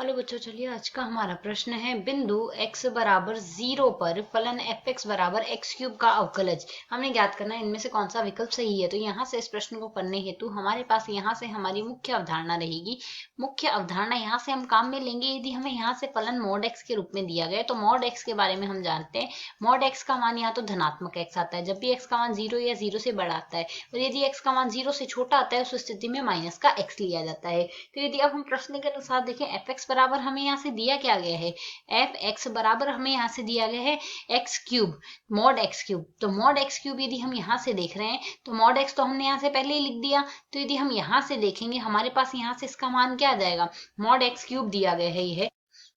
Hello बच्चों, चलिए आज का हमारा प्रश्न है बिंदु x बराबर 0 पर फलन fx बराबर x क्यूब का अवकलज हमें ज्ञात करना है। इनमें से कौन सा विकल्प सही है। तो यहाँ से इस प्रश्न को करने हेतु हमारे पास यहाँ से हमारी मुख्य अवधारणा रहेगी। मुख्य अवधारणा यहाँ से हम काम में लेंगे। यदि हमें यहाँ से फलन मॉड x के रूप में दिया गया तो मॉड x के बारे में हम जानते हैं। मॉड x का मान यहाँ तो धनात्मक x आता है जब भी x का मान 0 या 0 से बड़ा आता है, और यदि x का मान 0 से छोटा आता है उस स्थिति में माइनस का x लिया जाता है। तो यदि अब हम प्रश्न के अनुसार देखें, fx बराबर हमें यहाँ से दिया क्या गया है, fx बराबर हमें यहाँ से दिया गया है x cube, mod x cube. तो मॉड x क्यूब यदि हम यहाँ से देख रहे हैं तो मॉड x तो हमने यहाँ से पहले ही लिख दिया। तो यदि हम यहाँ से देखेंगे हमारे पास यहाँ से इसका मान क्या आ जाएगा, मॉड x क्यूब दिया गया है ये।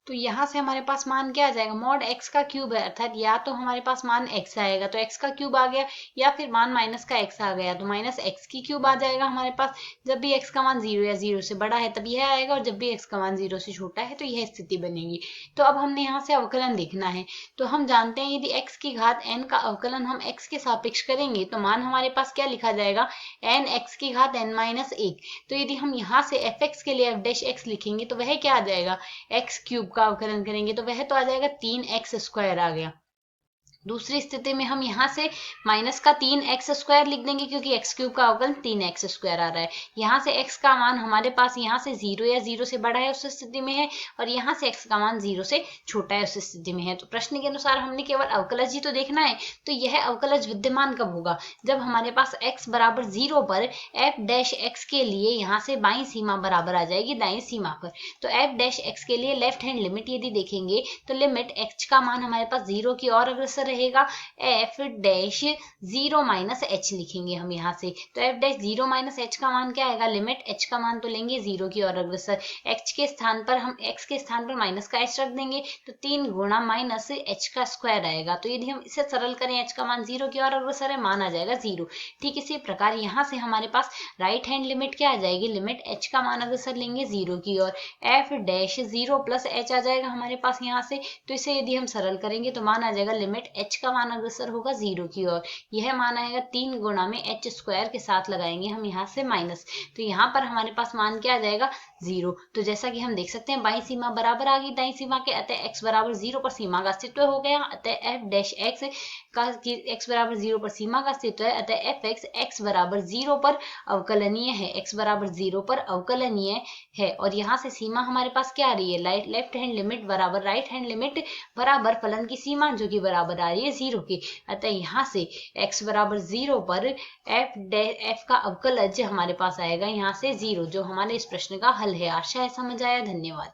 तो यहाँ से हमारे पास मान क्या आ जाएगा, मॉड x का क्यूब है, अर्थात या तो हमारे पास मान x आएगा तो x का क्यूब आ गया, या फिर मान माइनस का x आ गया तो माइनस x की क्यूब आ जाएगा हमारे पास। जब भी x का मान 0 या 0 से बड़ा है तब यह आएगा, और जब भी x का मान 0 से छोटा है तो यह स्थिति बनेगी। तो अब हमने यहाँ से अवकलन देखना है। तो हम जानते हैं यदि x की घात n का अवकलन हम x के सापेक्ष करेंगे तो मान हमारे पास क्या लिखा जाएगा, n x की घात n माइनस 1। तो यदि हम यहाँ से fx के लिए f डैश x लिखेंगे तो वह क्या आ जाएगा, x क्यूब का अवकलन करेंगे तो वह तो आ जाएगा 3x स्क्वायर आ गया। दूसरी स्थिति में हम यहाँ से माइनस का 3x स्क्वायर लिख देंगे क्योंकि x क्यूब का अवकलन 3x स्क्वायर आ रहा है। यहाँ से x का मान हमारे पास यहाँ से 0 या 0 से बड़ा है उस स्थिति में है, और यहाँ से x का मान 0 से छोटा है उस स्थिति में है। तो प्रश्न के अनुसार हमने केवल अवकलज ही तो देखना है। तो यह अवकलज विद्यमान कब होगा, जब हमारे पास x बराबर 0 पर f डैश x के लिए यहाँ से बाईं सीमा बराबर आ जाएगी दाईं सीमा पर। तो f डैश x के लिए लेफ्ट हैंड लिमिट यदि देखेंगे तो लिमिट h का मान हमारे पास 0 की ओर अग्रसर रहेगा। f डैश 0 माइनस h लिखेंगे हम यहाँ से। तो f डैश 0 माइनस h का मान क्या आएगा, लिमिट h का मान तो लेंगे 0 की ओर अग्रसर, h के स्थान पर हम x के स्थान पर माइनस का h रख देंगे तो 3 गुणा माइनस h का स्क्वायर आएगा। तो यदि हम इसे सरल करें h का मान 0 की ओर अग्रसर है, मान आ जाएगा 0। ठीक इसी प्रकार यहाँ से हमारे पास राइट हैंड लिमिट क्या आ जाएगी, लिमिट h का मान अग्रसर लेंगे 0 की ओर, f डैश 0 प्लस h आ जाएगा हमारे पास यहाँ से। तो इसे यदि हम सरल करेंगे तो मान आ जाएगा लिमिट h का मान अग्रसर होगा 0 की ओर, यह मान आएगा 3 गुणा में h स्क्वायर के साथ लगाएंगे हम यहाँ से माइनस। तो यहाँ पर हमारे पास मान क्या आ जाएगा 0। तो जैसा कि हम देख सकते हैं बाईं सीमा बराबर आ गई दाईं सीमा के, अतः x बराबर 0 पर सीमा का अस्तित्व हो गया। अतः f डैश x का x बराबर 0 पर सीमा का अस्तित्व है, अतः f x बराबर 0 पर अवकलनीय है, x बराबर 0 पर अवकलनीय है। और यहाँ से सीमा हमारे पास क्या आ रही है, लेफ्ट हैंड लिमिट बराबर राइट हैंड लिमिट बराबर फलन की सीमा जो कि बराबर आ रही है 0 की। अतः यहाँ से x बराबर 0 पर f का अवकलज हमारे पास आएगा यहाँ से 0, जो हमारे इस प्रश्न का हल है। आशा है समझ आया। धन्यवाद।